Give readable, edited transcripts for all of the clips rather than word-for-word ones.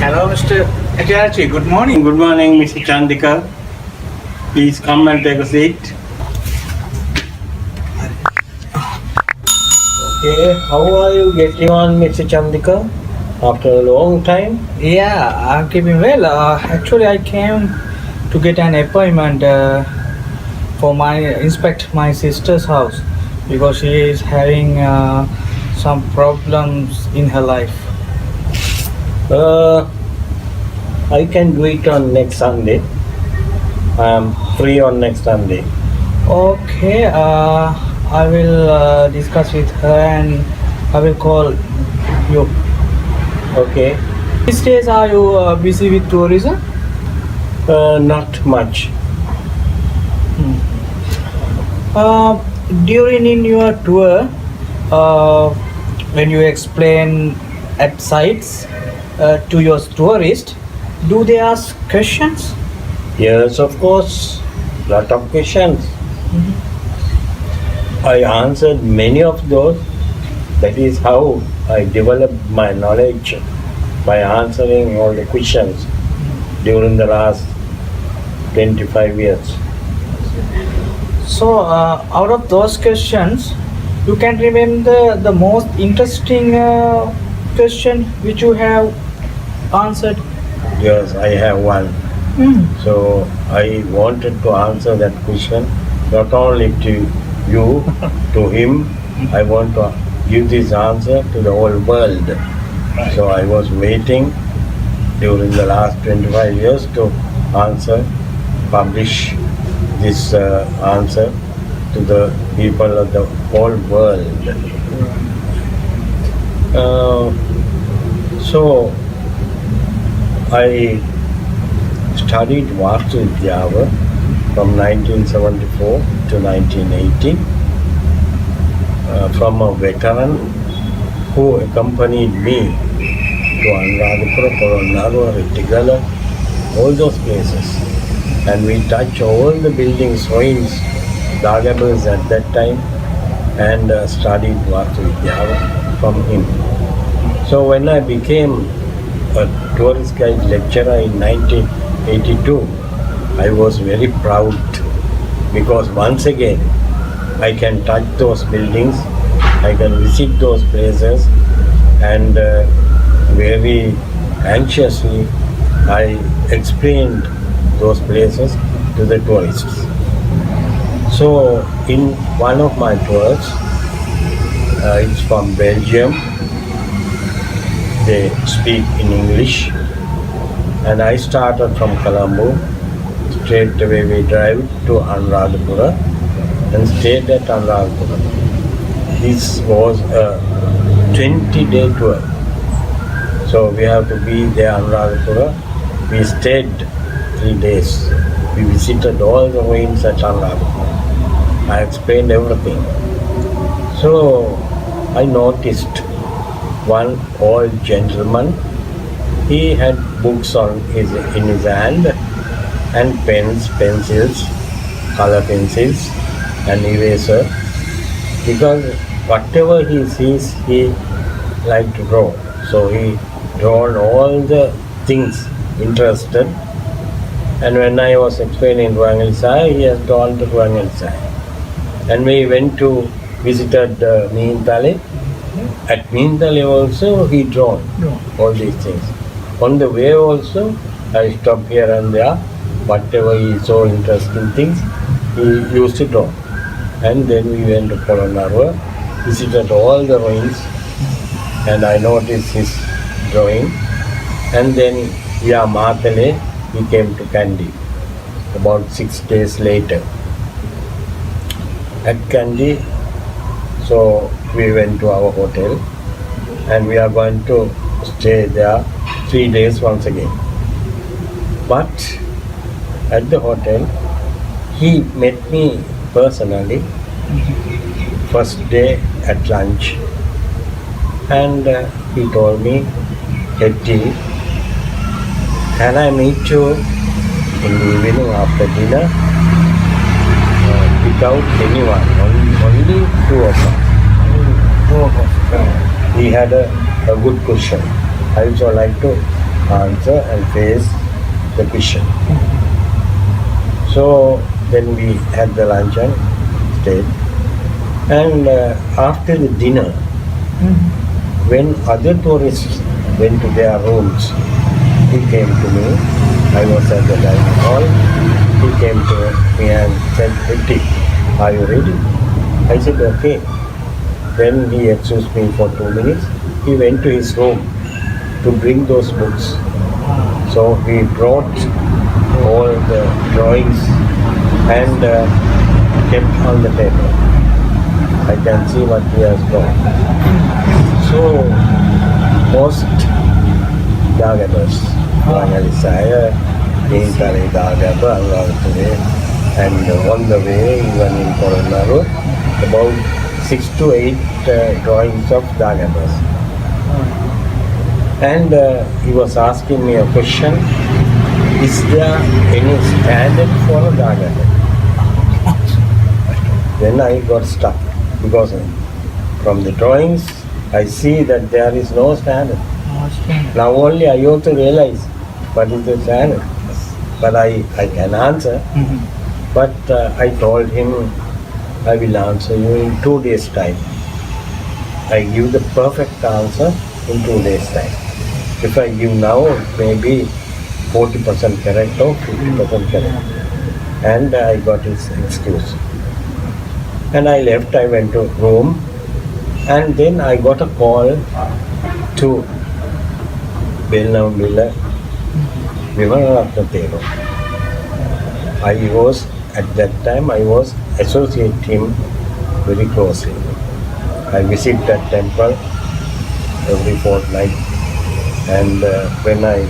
Hello, Mr. Acharya. Good morning. Good morning, Mr. Chandika. Please come and take a seat. Okay, how are you getting on, Mr. Chandika? After a long time? Yeah, I'm keeping well. Actually, I came to get an appointment for inspect my sister's house because she is having some problems in her life. I can do it on next Sunday. I am free on next Sunday. Okay, I will discuss with her and I will call you. Okay. These days, are you busy with tourism? Not much. During in your tour, when you explain at sites to your tourist, do they ask questions? Yes, of course. Lot of questions. I answered many of those. That is how I developed my knowledge, by answering all the questions during the last 25 years. So, out of those questions, you can remember the most interesting question which you have answered. Yes, I have one. So I wanted to answer that question not only to you, to him. I want to give this answer to the whole world. So I was waiting during the last 25 years to publish this answer to the people of the whole world. So I studied Vastu Vidyava from 1974 to 1980 from a veteran who accompanied me to Anuradhapura, Polonnaruwa, Rettigala, all those places. And we touched all the buildings, ruins, Dhagabas at that time, and studied Vastu Vidyava from him. So when I became a tourist guide lecturer in 1982, I was very proud because once again I can touch those buildings, I can visit those places, and very anxiously I explained those places to the tourists. So in one of my tours, it's from Belgium, they speak in English, and I started from Colombo. Straight away we drive to Anuradhapura and stayed at Anuradhapura. This was a 20-day tour. So we have to be there Anuradhapura. We stayed 3 days. We visited all the ruins at Anuradhapura. I explained everything. So I noticed one old gentleman. He had books in his hand, and pens, pencils, color pencils, and eraser, because whatever he sees, he liked to draw. So he drawn all the things interested. And when I was explaining Ruangal Sai, he has drawn the Ruangal Sai. And we went to visited Meentale. At Meentale also he drawn all these things. On the way also, I stopped here and there. Whatever he saw interesting things, he used to draw. And then we went to Polonnaruwa, visited all the ruins, and I noticed his drawing. And then via Matale, we came to Kandy about 6 days later. At Kandy, so we went to our hotel, and we are going to stay there 3 days once again. But at the hotel, he met me personally first day at lunch, and he told me, Hetty, can I meet you in the evening after dinner? Without anyone, only two of us. He had a good question. I also like to answer and face the question. So then we had the lunch and stayed. And after the dinner, when other tourists went to their rooms, he came to me. I was at the dining hall. He came to me and said, "Eti, are you ready?" I said, "Okay." Then he excused me for 2 minutes. He went to his room to bring those books. So he brought all the drawings and kept on the table. I can see what he has brought. So, most Dhagabas, Vangalisaya, Nintari Dhagaba, and on the way, even in Coronado, about 6 to 8 drawings of Dhagabas. And he was asking me a question, is there any standard for a Dhagaba? Then I got stuck because from the drawings I see that there is no standard. Now only I also realize what is the standard. But I can answer. But I told him, I will answer you in 2 days' time. I give the perfect answer in 2 days' time. If I give now, it may be 40% correct or 50% correct. And I got his excuse. And I left, I went to Rome, and then I got a call to Venerable Wimalarathna Thero. At that time, I was associate him very closely. I visit that temple every fortnight, and when I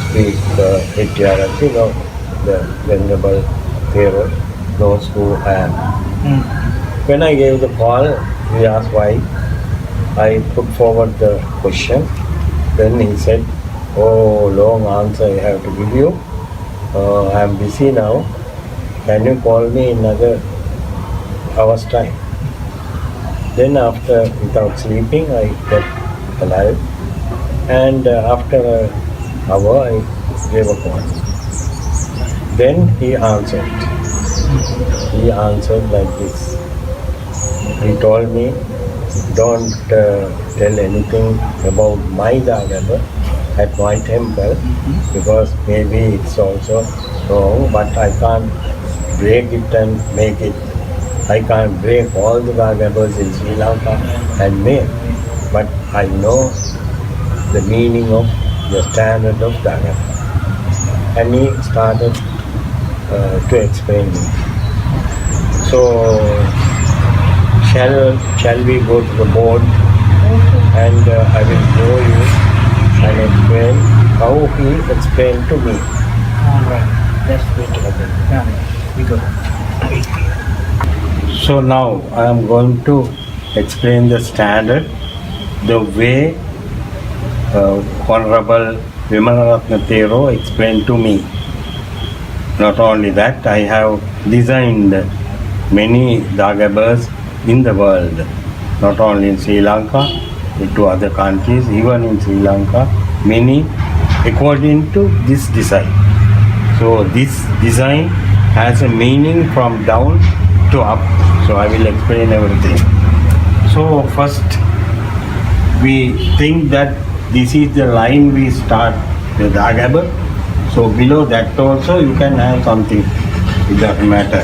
speak Chaiththiya, the Venerable Thero knows who I am. When I gave the call, he asked why. I put forward the question. Then he said, "Oh, long answer I have to give you. I am busy now. Can you call me in another hour's time?" Then after, without sleeping, I got alive. And after an hour, I gave a call. Then he answered. He answered like this. He told me, "Don't tell anything about my Dhagaba at my temple, because maybe it's also wrong, but I can't break it and make it. I can't break all the Dhagabas in Sri Lanka and make, but I know the meaning of the standard of Dhagaba." And he started to explain it. So, shall we go to the board, and I will show you and explain how he explained to me. Alright, let's wait together. Yeah, we go. So now I am going to explain the standard, the way Honorable Wimalarathna Thero explained to me. Not only that, I have designed many Dhagabas in the world, not only in Sri Lanka, to other countries, even in Sri Lanka, many according to this design. So this design has a meaning from down to up. So I will explain everything. So first, we think that this is the line we start the Dhagaba. So below that also you can have something, it doesn't matter.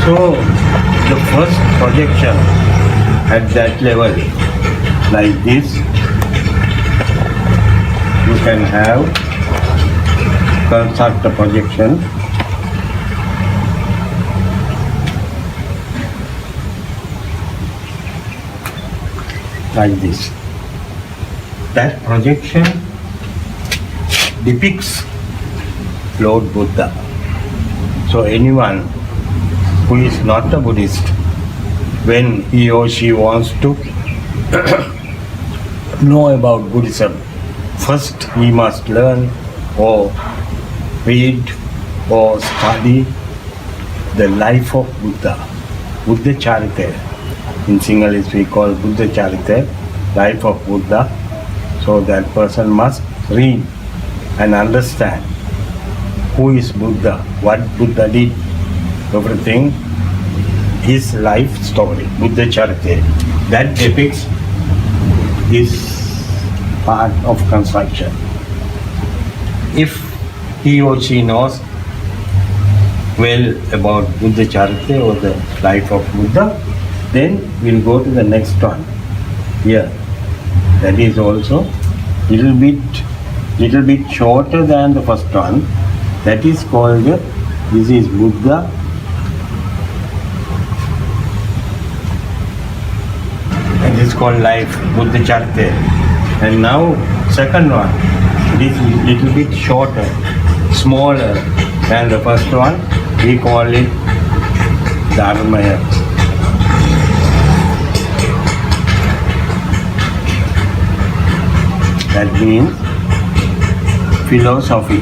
So the first projection at that level, like this, you can have construct a projection like this. That projection depicts Lord Buddha. So anyone who is not a Buddhist, when he or she wants to know about Buddhism, first he must learn or read or study the life of Buddha, Buddha Charita. In Sinhalese we call Buddha Charita, life of Buddha. So that person must read and understand who is Buddha, what Buddha did, everything, his life story, Buddha Chaiththiya, that depicts his part of construction. If he or she knows well about Buddha Chaiththiya or the life of Buddha, then we'll go to the next one. Here, that is also little bit shorter than the first one. That is called this is Buddha. And this is called life, Buddha Chaiththiya. And now second one, it is little bit shorter, smaller than the first one. We call it Dharmaya. That means philosophy.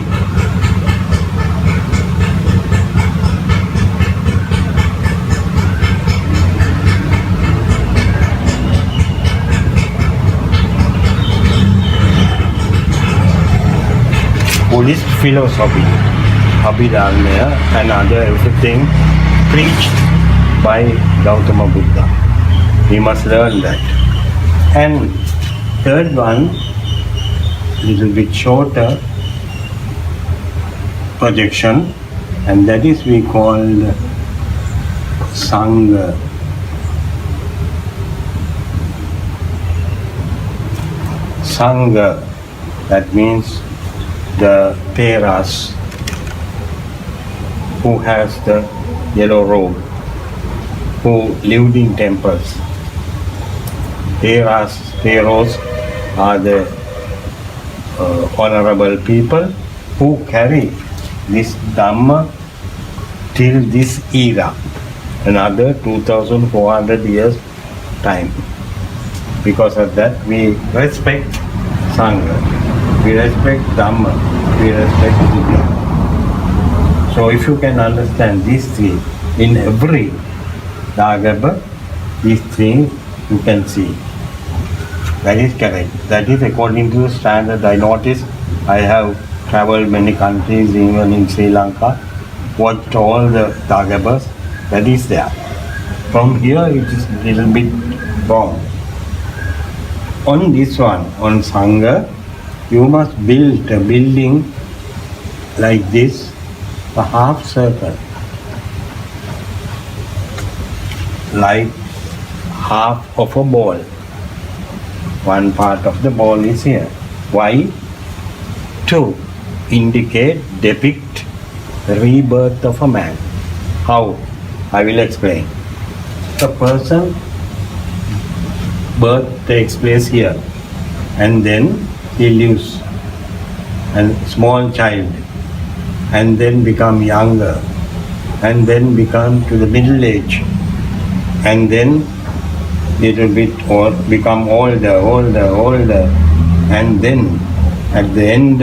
Buddhist philosophy, Abhidharma and other everything preached by Gautama Buddha. We must learn that. And third one, little bit shorter projection, and that is we call Sangha. Sangha, that means the Theras who has the yellow robe, who lived in temples. Theros are the honorable people who carry this Dhamma till this era, another 2400 years time. Because of that we respect Sangha, we respect Dhamma, we respect Buddha. So if you can understand these three, in every Dhagaba, these three you can see. That is correct. That is according to the standard. I noticed I have traveled many countries, even in Sri Lanka, watched all the Dhagabas. That is there. From here it is a little bit wrong. On this one, on Sangha, you must build a building like this, a half circle, like half of a ball. One part of the ball is here. Why? To indicate, depict the rebirth of a man. How? I will explain. A person, birth takes place here, and then he lives, a small child, and then become younger, and then become to the middle age, and then little bit or become older, and then at the end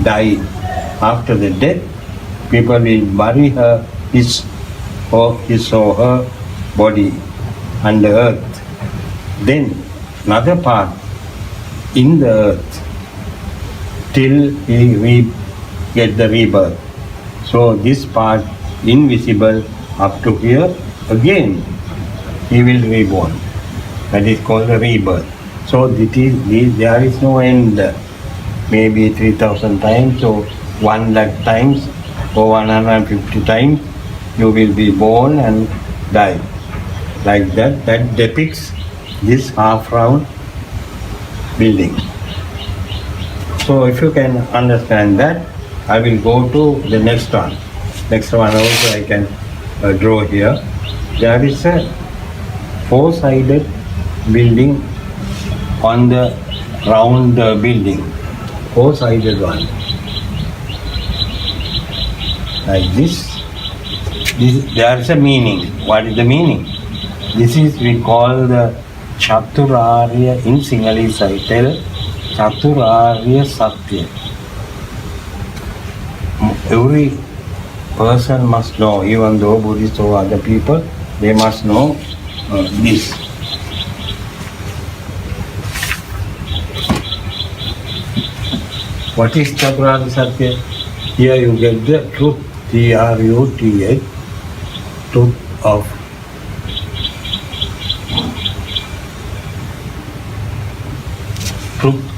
die. After the death, people will bury his or her body under earth. Then another part in the earth till we get the rebirth. So this part invisible up to here, again he will reborn. That is called a rebirth. So there is no end. Maybe 3000 times or 1 lakh times or 150 times you will be born and die. Like that, that depicts this half round building. So if you can understand that, I will go to the next one. Next one also I can draw here. There is a four-sided building on the round building, four-sided one, like this. There is a meaning. What is the meaning? This is we call the Chaturarya, in Sinhalese I tell Chaturarya Satya. Every person must know, even though Buddhist or other people, they must know this. What is Chaturanga Satya? Here you get the truth, T-R-U-T-H, truth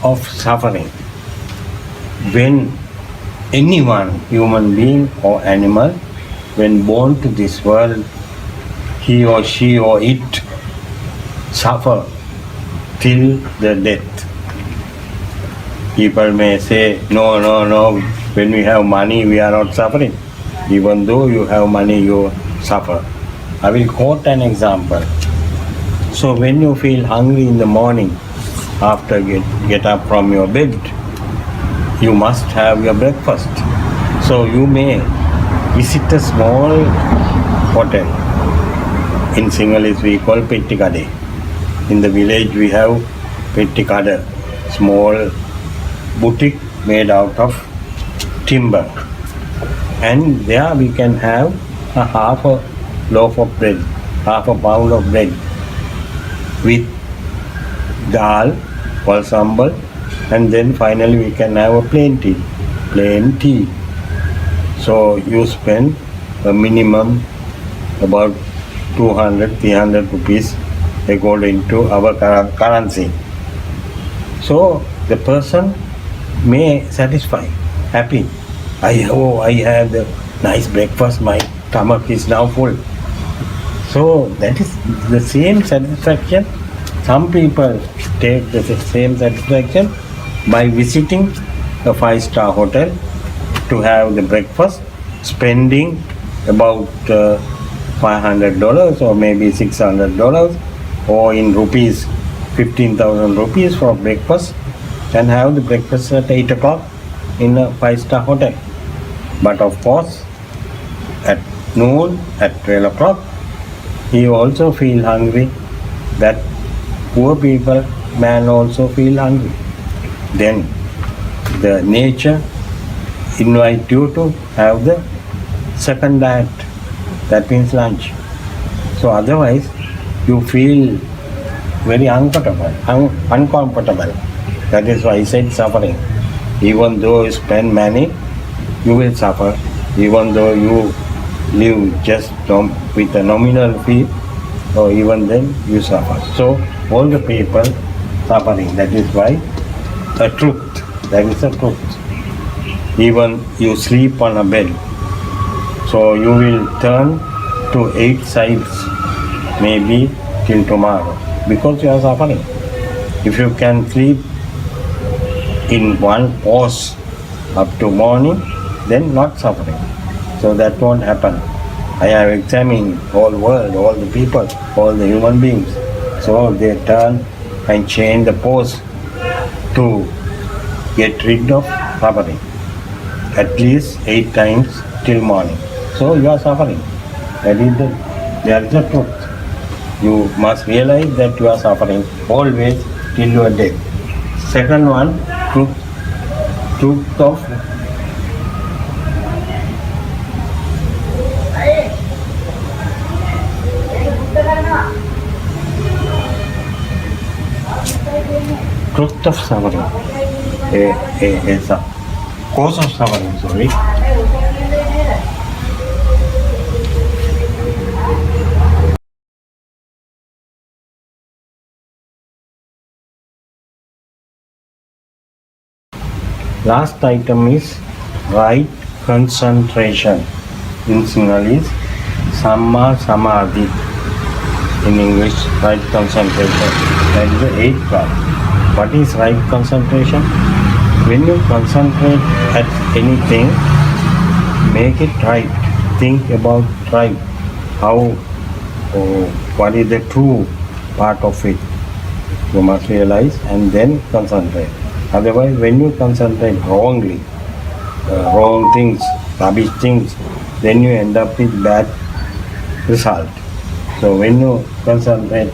of suffering. When anyone, human being or animal, when born to this world, he or she or it suffer till the death. People may say, no, when we have money we are not suffering. Even though you have money you suffer. I will quote an example. So when you feel hungry in the morning, after get up from your bed, you must have your breakfast. So you may visit a small hotel. In Sinhalese we call pettikade. In the village we have pettikada, small boutique made out of timber. And there we can have a half a loaf of bread, half a pound of bread with dal or sambal, and then finally we can have a plain tea. So you spend a minimum about 200-300 rupees according to our currency. So the person may satisfy, happy. I have the nice breakfast, my stomach is now full. So that is the same satisfaction. Some people take the same satisfaction by visiting a 5-star hotel to have the breakfast, spending about $500 or maybe $600 or in rupees 15,000 rupees for breakfast, and have the breakfast at 8 o'clock in a 5-star hotel. But of course, at noon, at 12 o'clock, he also feel hungry. That poor people man also feel hungry. Then the nature invite you to have the second diet, that means lunch. So otherwise you feel very uncomfortable. That is why I said suffering. Even though you spend money, you will suffer. Even though you live just with a nominal fee, or even then you suffer. So all the people suffering. That is why a truth. That is a truth. Even you sleep on a bed, so you will turn to 8 sides maybe till tomorrow because you are suffering. If you can sleep in one pose up to morning, then not suffering. So that won't happen. I have examined whole world, all the people, all the human beings. So they turn and change the pose to get rid of suffering. At least 8 times till morning. So you are suffering. There is the truth. You must realize that you are suffering always till your death. Second one, truth of suffering. Cause of suffering, sorry. Last item is right concentration. In Sinhalese, Samma Samadhi. In English, right concentration. That is the 8th part. What is right concentration? When you concentrate at anything, make it right. Think about right. How, what is the true part of it? You must realize and then concentrate. Otherwise, when you concentrate wrongly, wrong things, rubbish things, then you end up with bad result. So when you concentrate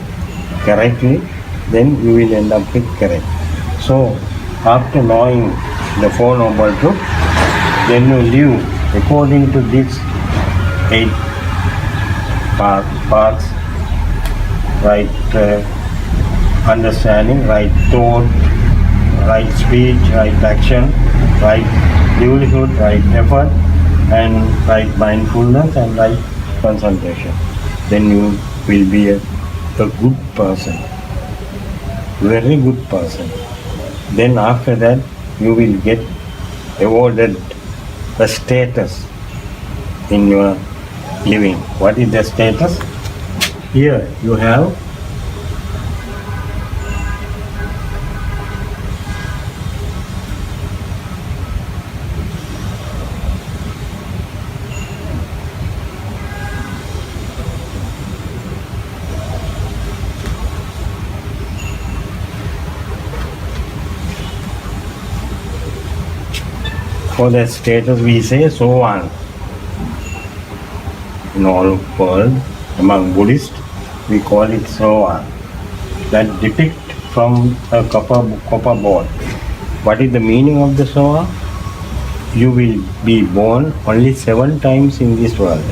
correctly, then you will end up with correct. So after knowing the Four Noble Truths, then you live according to these 8 parts, right understanding, right thought, right speech, right action, right livelihood, right effort, and right mindfulness and right concentration. Then you will be a good person, very good person. Then after that you will get awarded a status in your living. What is the status? Here you have for that status we say so on. In all world, among Buddhists, we call it so on. That depict from a copper board. What is the meaning of the soa? You will be born only 7 times in this world.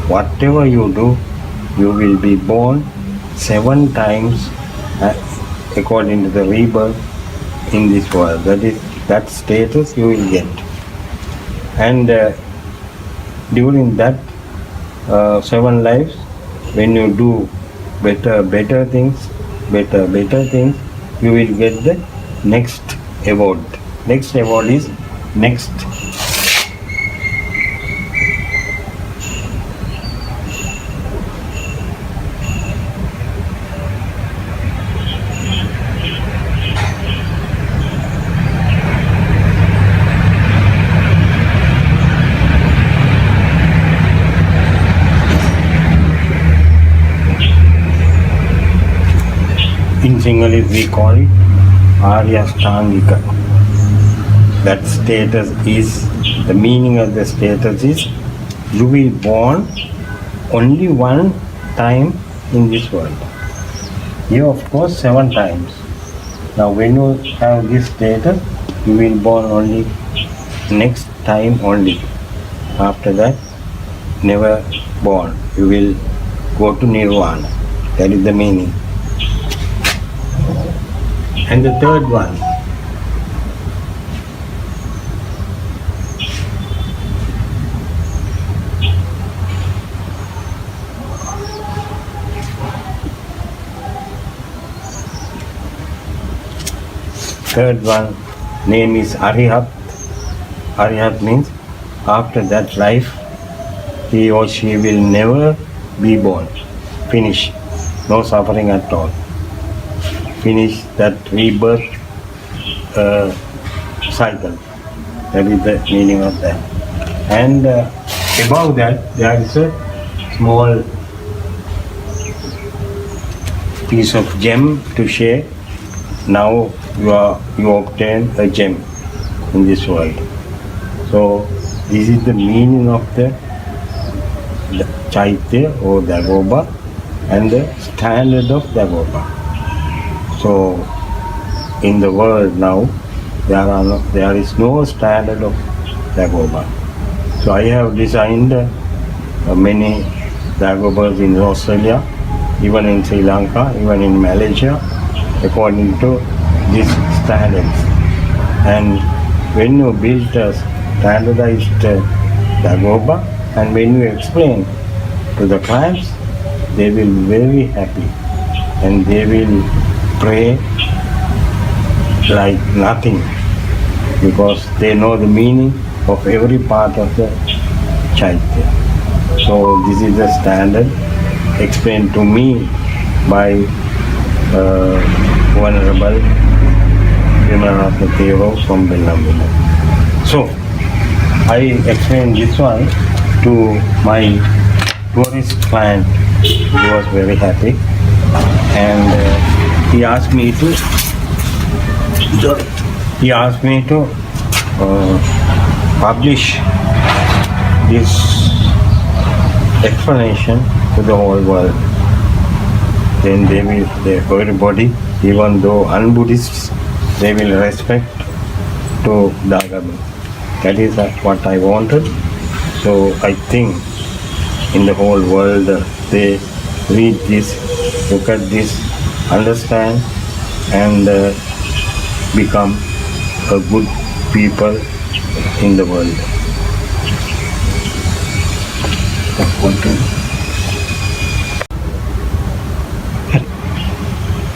Whatever you do, you will be born 7 times according to the rebirth in this world. That status you will get. And during that 7 lives, when you do better things, you will get the next award. Next award is next. In Sinhalese we call it Arya Stangika. That status is, the meaning of the status is, you will born only 1 time in this world. Here of course 7 times. Now when you have this status, you will born only next time only. After that, never born. You will go to Nirvana. That is the meaning. And the third one, name is Arihat. Arihat means after that life, he or she will never be born. Finish. No suffering at all. Finish that rebirth cycle. That is the meaning of that. And above that, there is a small piece of gem to share. Now you obtain a gem in this world. So this is the meaning of the Chaiththiya or Dhagabas and the standard of Dhagabas. So in the world now, there is no standard of Dhagabas. So I have designed many Dhagabas in Australia, even in Sri Lanka, even in Malaysia, according to these standards. And when you build a standardized Dhagabas, and when you explain to the clients, they will be very happy and they will pray like nothing, because they know the meaning of every part of the Chaiththiya. So this is the standard explained to me by Venerable Wimalarathna Thero from Venerable. So I explained this one to my tourist client. He was very happy, and he asked me to publish this explanation to the whole world. Then everybody, even though un-Buddhists, they will respect to Dhagabas. That is what I wanted. So I think in the whole world they read this, look at this, understand, and become a good people in the world.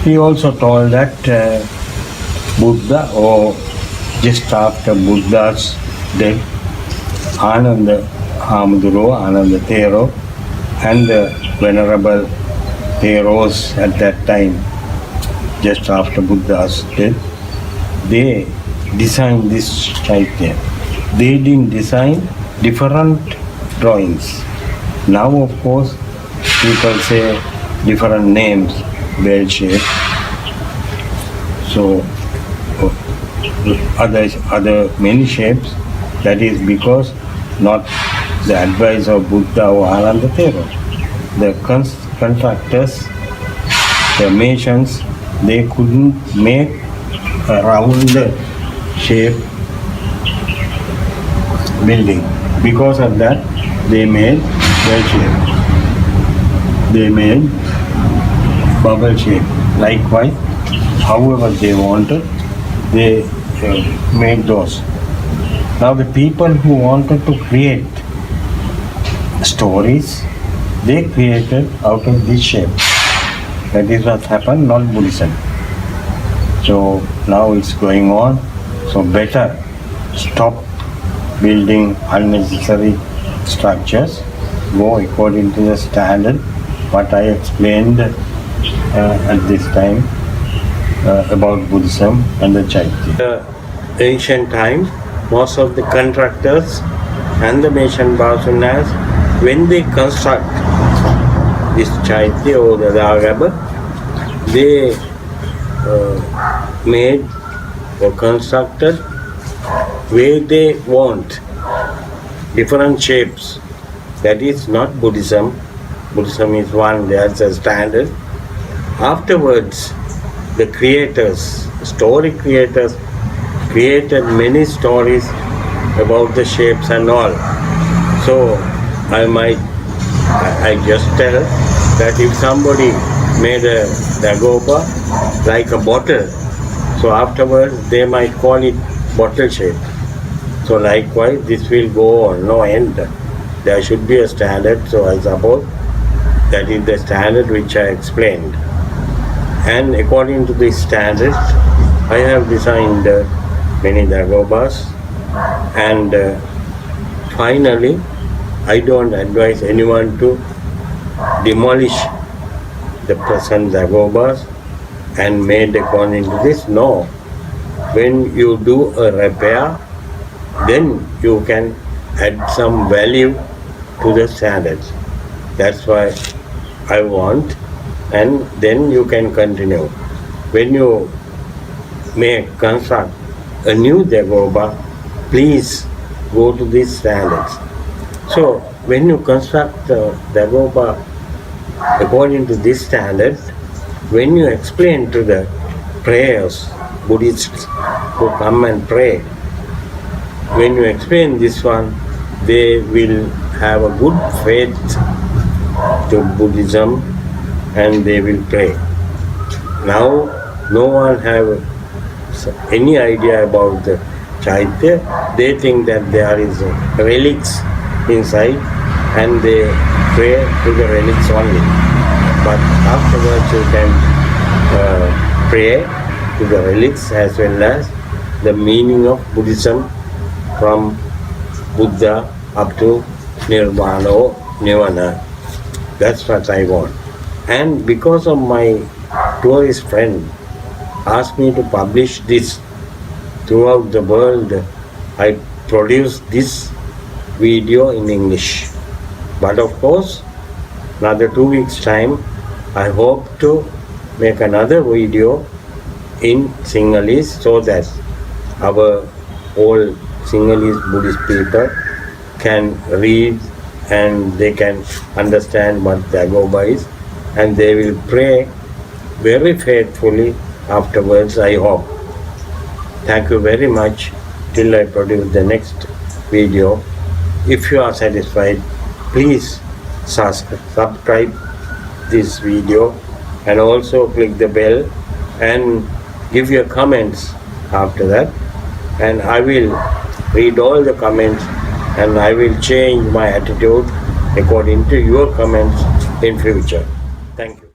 He also told that Buddha, or just after Buddha's death, Ananda Thero, and the Venerable Theros at that time, just after Buddha's death, they designed this Chaiththiya. They didn't design different drawings. Now, of course, people say different names, bell shape. So, other many shapes. That is because not the advice of Buddha or Ananda Thero. The constructors, the masons, they couldn't make a round shape building. Because of that, they made bell shape. They made bubble shape. Likewise, however they wanted, they made those. Now the people who wanted to create stories, they created out of this shape. That is what happened, not Buddhism. So now it's going on. So better stop building unnecessary structures. Go according to the standard what I explained at this time about Buddhism and the Chaiththiya. Ancient times, most of the contractors and the mason basunas, when they construct this Chaiththiya or the Dhagabas, they made or constructed where they want, different shapes. That is not Buddhism. Buddhism is one, that's a standard. Afterwards, the creators, story creators, created many stories about the shapes and all. So I just tell that if somebody made a dagoba like a bottle, so afterwards they might call it bottle shape. So likewise, this will go on, no end. There should be a standard, so I suppose that is the standard which I explained. And according to this standard, I have designed many Dhagabas, and finally, I don't advise anyone to demolish the present Dhagabas and made according to this. No. When you do a repair, then you can add some value to the standards. That's why I want, and then you can continue. When you construct a new Dhagaba, please go to these standards. So when you construct the Dhagaba according to this standard, when you explain to the prayers, Buddhists who come and pray, when you explain this one, they will have a good faith to Buddhism and they will pray. Now, no one have any idea about the Chaiththiya. They think that there is relics inside and they pray to the relics only. But afterwards you can pray to the relics as well as the meaning of Buddhism from Buddha up to Nirvana or Nirvana. That's what I want. And because of my tourist friend asked me to publish this throughout the world, I produced this video in English. But of course, another 2 weeks time, I hope to make another video in Sinhalese so that our all Sinhalese Buddhist people can read and they can understand what Dhagaba is, and they will pray very faithfully afterwards, I hope. Thank you very much till I produce the next video. If you are satisfied, please subscribe this video and also click the bell and give your comments after that. and I will read all the comments and I will change my attitude according to your comments in future. Thank you.